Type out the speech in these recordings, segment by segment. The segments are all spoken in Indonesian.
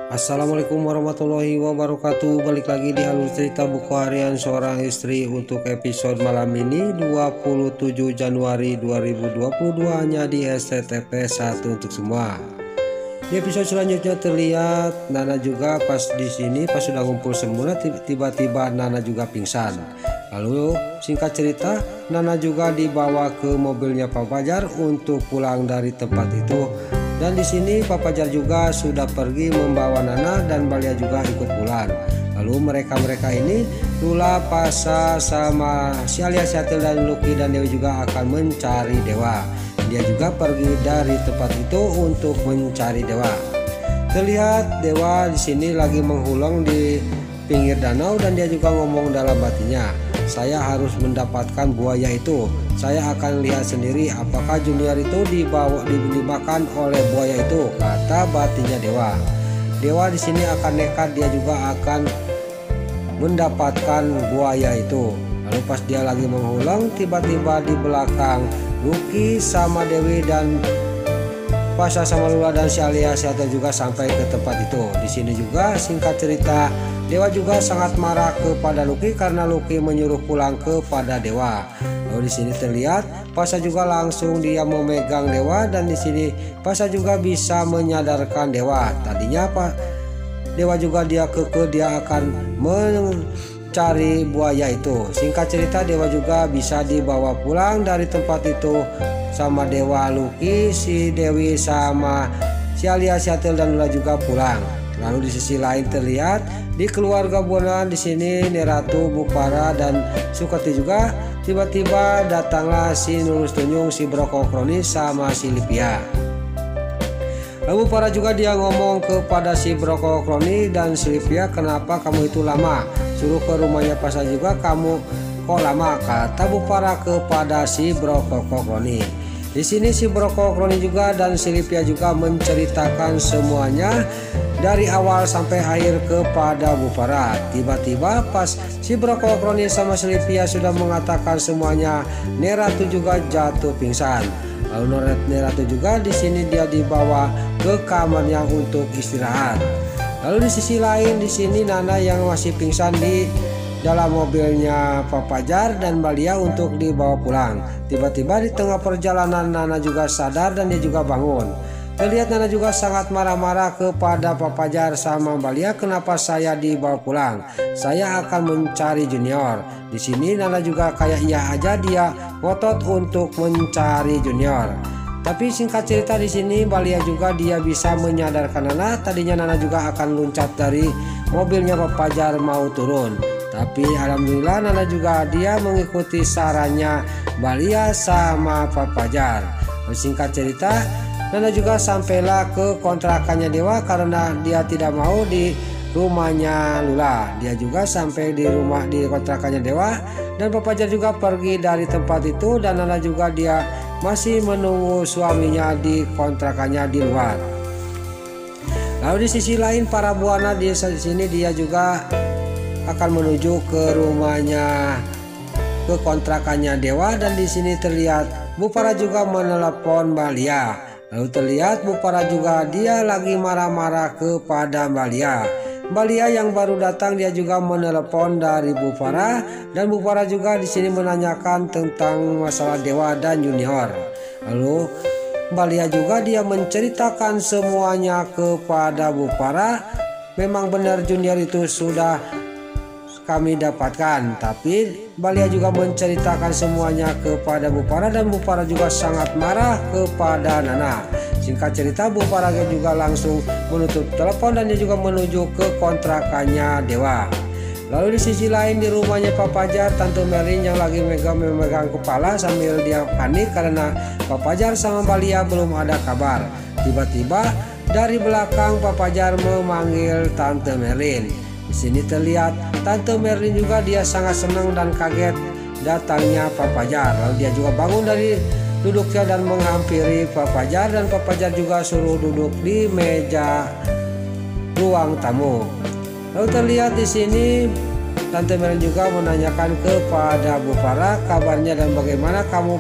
Assalamualaikum warahmatullahi wabarakatuh. Balik lagi di Alur Cerita Buku Harian Seorang Istri untuk episode malam ini 27 Januari 2022 hanya di SCTP 1 untuk semua. Di episode selanjutnya terlihat Nana juga pas di sini pas sudah ngumpul semua tiba-tiba Nana juga pingsan. Lalu singkat cerita Nana juga dibawa ke mobilnya Pak Fajar untuk pulang dari tempat itu. Dan di sini Pak Fajar juga sudah pergi membawa Nana dan Balia juga ikut pulang. Lalu mereka ini Lula, Pasha sama si alias Yatil dan Lucky dan Dewi juga akan mencari Dewa. Dia juga pergi dari tempat itu untuk mencari Dewa. Terlihat Dewa di sini lagi menghulung di pinggir danau dan dia juga ngomong dalam batinnya, saya harus mendapatkan buaya itu. Saya akan lihat sendiri apakah Junior itu dimakan oleh buaya itu, kata batinnya Dewa. Dewa di sini akan nekat, dia juga akan mendapatkan buaya itu. Lalu pas dia lagi mengulang, tiba-tiba di belakang Lucky sama Dewi dan Pasha sama Lula dan si alias Yatil juga sampai ke tempat itu. Di sini juga singkat cerita Dewa juga sangat marah kepada Lucky karena Lucky menyuruh pulang kepada Dewa. Lalu di sini terlihat Pasha juga langsung dia memegang Dewa dan di sini Pasha juga bisa menyadarkan Dewa. Tadinya Dewa juga dia akan mencari buaya itu. Singkat cerita Dewa juga bisa dibawa pulang dari tempat itu sama Dewa, Lucky, si Dewi sama si alias Yatil dan Lula juga pulang. Lalu di sisi lain terlihat di keluarga Bondan di sini Neratu, Bupara dan Sukati juga tiba-tiba datanglah si Nulus Tunjung, si Brokokroni sama si Lipia. Lalu Bupara juga dia ngomong kepada si Brokokroni dan si Lipia, kenapa kamu itu lama? Suruh ke rumahnya Pasha juga kamu kok lama, kata Bupara kepada si Brokokroni. Di sini si Brokokroni juga dan si Lipia juga menceritakan semuanya dari awal sampai akhir kepada Bupara. Tiba-tiba pas si Brokokroni sama si Lipia sudah mengatakan semuanya, Neratu juga jatuh pingsan. Lalu Neratu juga di sini dia dibawa ke kamarnya untuk istirahat. Lalu di sisi lain di sini Nana yang masih pingsan di dalam mobilnya Pak Fajar dan Balia untuk dibawa pulang. Tiba-tiba di tengah perjalanan Nana juga sadar dan dia juga bangun. Terlihat Nana juga sangat marah-marah kepada Pak Fajar sama Balia, kenapa saya dibawa pulang? Saya akan mencari Junior. Di sini Nana juga kayak iya aja dia ngotot untuk mencari Junior. Tapi singkat cerita di sini Balia juga dia bisa menyadarkan Nana. Tadinya Nana juga akan loncat dari mobilnya Pak Fajar mau turun. Tapi alhamdulillah Nana juga dia mengikuti sarannya Balia sama Pak Fajar. Singkat cerita Nana juga sampailah ke kontrakannya Dewa karena dia tidak mau di rumahnya Lula. Dia juga sampai di kontrakannya Dewa dan Pak Fajar juga pergi dari tempat itu dan Nana juga dia masih menunggu suaminya di kontrakannya di luar. Lalu di sisi lain para buana di sini dia juga akan menuju ke rumahnya, ke kontrakannya Dewa dan di sini terlihat Bupara juga menelepon Balia. Lalu terlihat Bupara juga dia lagi marah-marah kepada Balia. Balia yang baru datang dia juga menelepon dari Bupara dan Bupara juga di sini menanyakan tentang masalah Dewa dan Junior. Lalu Balia juga dia menceritakan semuanya kepada Bupara. Memang benar Junior itu sudah kami dapatkan, tapi Balia juga menceritakan semuanya kepada Bupara dan Bupara juga sangat marah kepada Nana. Singkat cerita Bupara juga langsung menutup telepon dan dia juga menuju ke kontrakannya Dewa. Lalu di sisi lain di rumahnya Pak Fajar, Tante Merlin yang lagi memegang kepala sambil dia panik karena Pak Fajar sama Balia belum ada kabar. Tiba-tiba dari belakang Pak Fajar memanggil Tante Merlin. Di sini terlihat Tante Merlin juga dia sangat senang dan kaget datangnya Pak Fajar. Lalu dia juga bangun dari duduknya dan menghampiri Pak Fajar dan Pak Fajar juga suruh duduk di meja ruang tamu. Lalu terlihat di sini Tante Merlin juga menanyakan kepada Bupara kabarnya dan bagaimana kamu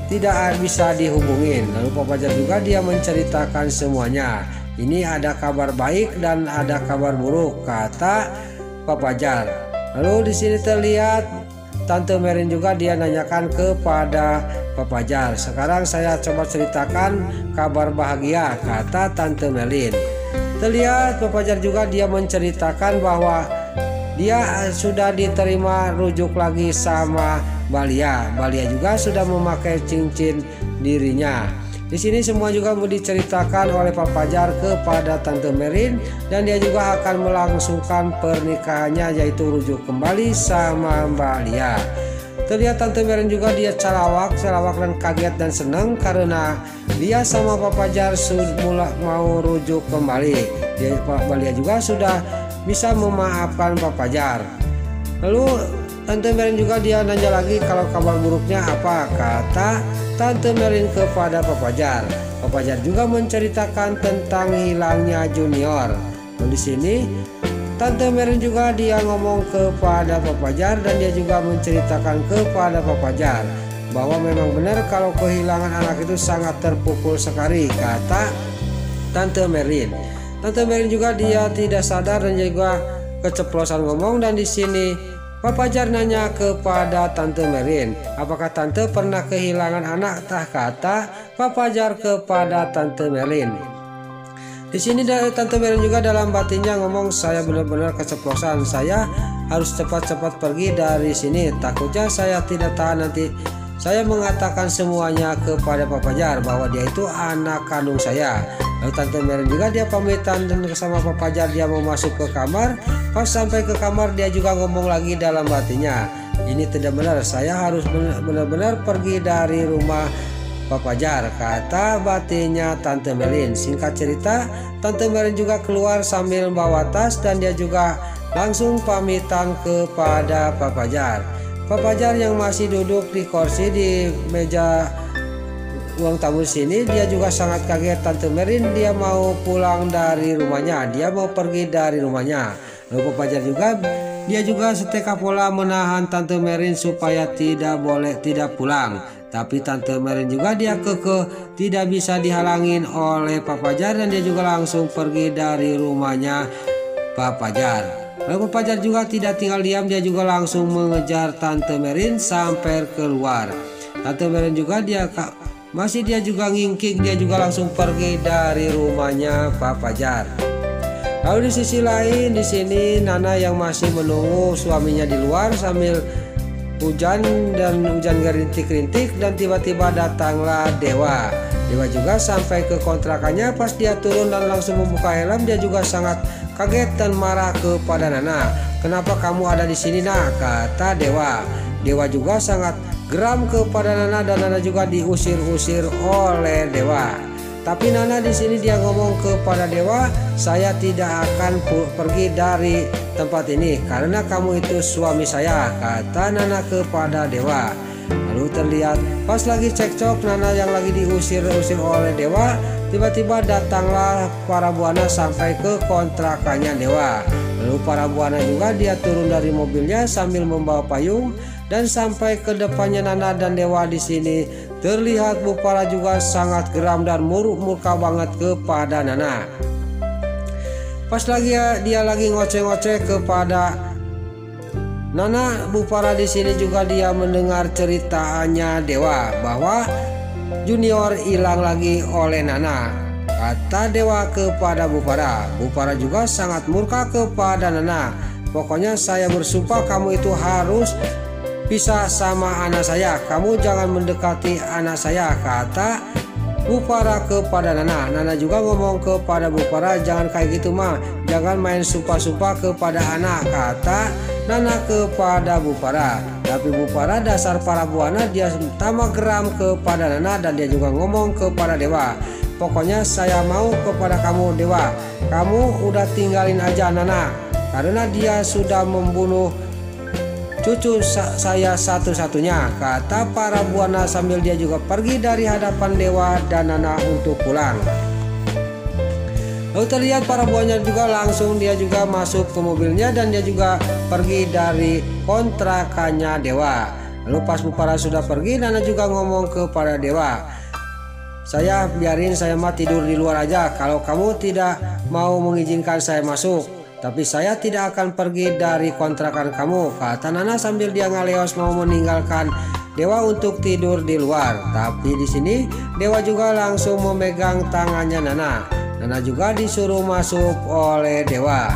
tidak bisa dihubungin. Lalu Pak Fajar juga dia menceritakan semuanya. Ini ada kabar baik dan ada kabar buruk, kata Pak Fajar. Lalu di sini terlihat Tante Merin juga dia nanyakan kepada Pak Fajar. Sekarang saya coba ceritakan kabar bahagia, kata Tante Merin. Terlihat Pak Fajar juga dia menceritakan bahwa dia sudah diterima rujuk lagi sama Balia. Balia juga sudah memakai cincin dirinya. Di sini semua juga mau diceritakan oleh Pak Fajar kepada Tante Merin, dan dia juga akan melangsungkan pernikahannya, yaitu rujuk kembali sama Mbak Lia. Terlihat Tante Merin juga dia celawak dan kaget dan senang karena dia sama Pak Fajar sudah mau rujuk kembali. Mbak Lia juga sudah bisa memaafkan Pak Fajar. Lalu Tante Merin juga dia nanya lagi kalau kabar buruknya apa, kata Tante Merin kepada Pak Fajar. Pak Fajar juga menceritakan tentang hilangnya Junior. Di sini Tante Merin juga dia ngomong kepada Pak Fajar, dan dia juga menceritakan kepada Pak Fajar bahwa memang benar kalau kehilangan anak itu sangat terpukul sekali, kata Tante Merin. Tante Merin juga dia tidak sadar dan juga keceplosan ngomong, dan di sini Pak Fajar nanya kepada Tante Merin, apakah Tante pernah kehilangan anak? Kata Pak Fajar kepada Tante Merin. Di sini Tante Merin juga dalam batinnya ngomong, saya benar-benar keceplosan, saya harus cepat-cepat pergi dari sini, takutnya saya tidak tahan nanti saya mengatakan semuanya kepada Pak Fajar bahwa dia itu anak kandung saya. Lalu Tante Merin juga dia pamitan dan sama Pak Fajar, dia mau masuk ke kamar. Pas sampai ke kamar dia juga ngomong lagi dalam hatinya, ini tidak benar, saya harus benar-benar pergi dari rumah Pak Fajar, kata batinnya Tante Merin. Singkat cerita, Tante Merin juga keluar sambil membawa tas, dan dia juga langsung pamitan kepada Pak Fajar. Pak Fajar yang masih duduk di kursi di meja ruang tamu sini, dia juga sangat kaget. Tante Merin dia mau pulang dari rumahnya, dia mau pergi dari rumahnya. Lalu Pak Fajar juga dia juga setrika pola menahan Tante Merin supaya tidak pulang. Tapi Tante Merin juga dia kekeh tidak bisa dihalangin oleh Pak Fajar, dan dia juga langsung pergi dari rumahnya Pak Fajar. Lalu Pak Fajar juga tidak tinggal diam, dia juga langsung mengejar Tante Merin sampai keluar. Tante Merin juga dia juga ngingking, dia juga langsung pergi dari rumahnya Pak Fajar. Lalu di sisi lain di sini Nana yang masih menunggu suaminya di luar sambil hujan gerintik-gerintik, dan tiba-tiba datanglah Dewa. Dewa juga sampai ke kontrakannya. Pas dia turun dan langsung membuka helm, dia juga sangat kaget dan marah kepada Nana. Kenapa kamu ada di sini, Nak? Kata Dewa. Dewa juga sangat geram kepada Nana, dan Nana juga diusir-usir oleh Dewa. Tapi Nana di sini dia ngomong kepada Dewa, saya tidak akan pergi dari tempat ini karena kamu itu suami saya, kata Nana kepada Dewa. Lalu terlihat pas lagi cekcok Nana yang lagi diusir-usir oleh Dewa, tiba-tiba datanglah para buana sampai ke kontrakannya Dewa. Lalu para buana juga dia turun dari mobilnya sambil membawa payung, dan sampai ke depannya Nana dan Dewa. Di sini terlihat Bu Farah juga sangat geram dan murka banget kepada Nana. Pas lagi dia lagi ngoceh-ngoceh kepada Nana, Bu Farah di sini juga dia mendengar ceritanya Dewa bahwa Junior hilang lagi oleh Nana. Kata Dewa kepada Bu Farah. Bu Farah juga sangat murka kepada Nana. Pokoknya saya bersumpah kamu itu harus pisah sama anak saya, kamu jangan mendekati anak saya, kata Bu Farah kepada Nana. Nana juga ngomong kepada Bu Farah, jangan kayak gitu mah, jangan main sumpah-sumpah kepada anak, kata Nana kepada Bu Farah. Tapi Bu Farah dasar para buana dia tambah geram kepada Nana, dan dia juga ngomong kepada Dewa, pokoknya saya mau kepada kamu Dewa, kamu udah tinggalin aja Nana karena dia sudah membunuh cucu saya satu-satunya, kata para buana sambil dia juga pergi dari hadapan Dewa dan Nana untuk pulang. Lalu terlihat para buana juga langsung dia juga masuk ke mobilnya, dan dia juga pergi dari kontrakannya Dewa. Lalu pas Bu Farah sudah pergi, Nana juga ngomong kepada Dewa, saya biarin saya mah tidur di luar aja kalau kamu tidak mau mengizinkan saya masuk. Tapi saya tidak akan pergi dari kontrakan kamu, kata Nana sambil dia ngaleos mau meninggalkan Dewa untuk tidur di luar. Tapi di sini Dewa juga langsung memegang tangannya Nana. Nana juga disuruh masuk oleh Dewa.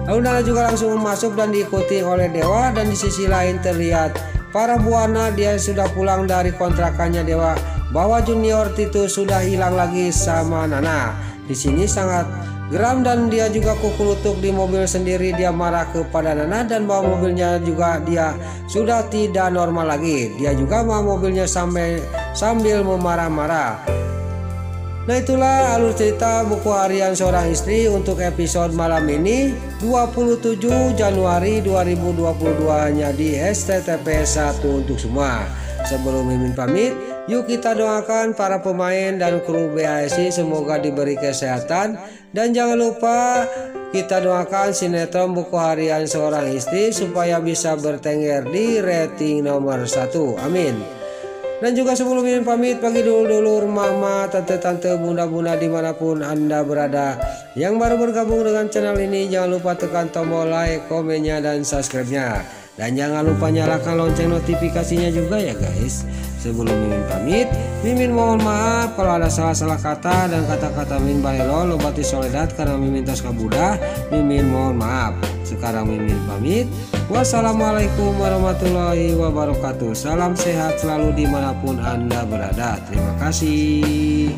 Lalu Nana juga langsung masuk dan diikuti oleh Dewa, dan di sisi lain terlihat para buana dia sudah pulang dari kontrakannya Dewa, bahwa Junior Titus sudah hilang lagi sama Nana. Di sini sangat geram dan dia juga kukurutuk di mobil sendiri. Dia marah kepada Nana dan bawa mobilnya juga dia sudah tidak normal lagi. Dia juga bawa mobilnya sambil memarah-marah. Nah, itulah alur cerita buku harian seorang istri untuk episode malam ini 27 Januari 2022 hanya di STTP 1 untuk semua. Sebelum Mimin pamit, yuk kita doakan para pemain dan kru BASI semoga diberi kesehatan. Dan jangan lupa kita doakan sinetron buku harian seorang istri supaya bisa bertengger di rating nomor 1. Amin. Dan juga sebelum Mimin pamit, bagi dulur-dulur, mama, tante-tante, bunda-bunda dimanapun Anda berada yang baru bergabung dengan channel ini, jangan lupa tekan tombol like, komennya, dan subscribe-nya. Dan jangan lupa nyalakan lonceng notifikasinya juga ya guys. Sebelum Mimin pamit, Mimin mohon maaf kalau ada salah-salah kata dan kata-kata Mimin balelo lobati soledat karena Mimin tos kabudah. Mimin mohon maaf. Sekarang Mimin pamit. Wassalamualaikum warahmatullahi wabarakatuh. Salam sehat selalu dimanapun Anda berada. Terima kasih.